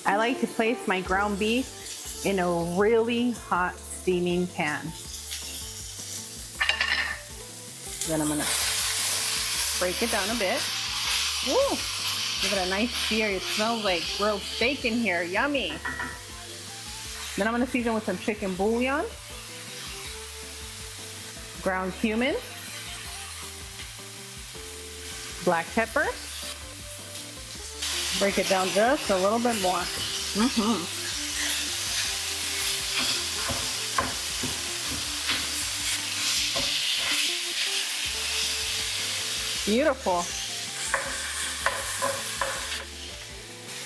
I like to place my ground beef in a really hot steaming pan. Then I'm gonna break it down a bit. Woo! Give it a nice sear. It smells like grilled steak in here. Yummy! Then I'm gonna season with some chicken bouillon, ground cumin, black pepper. Break it down just a little bit more. Beautiful.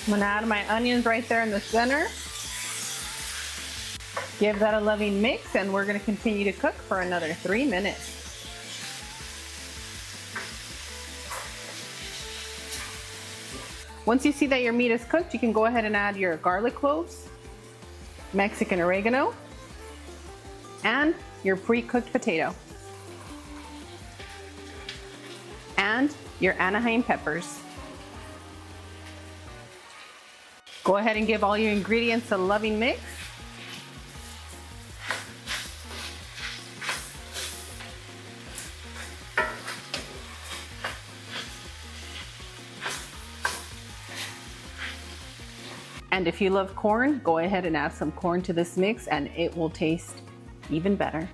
I'm gonna add my onions right there in the center. Give that a loving mix, and we're gonna continue to cook for another 3 minutes. Once you see that your meat is cooked, you can go ahead and add your garlic cloves, Mexican oregano, and your pre-cooked potato, and your Anaheim peppers. Go ahead and give all your ingredients a loving mix. And if you love corn, go ahead and add some corn to this mix and it will taste even better.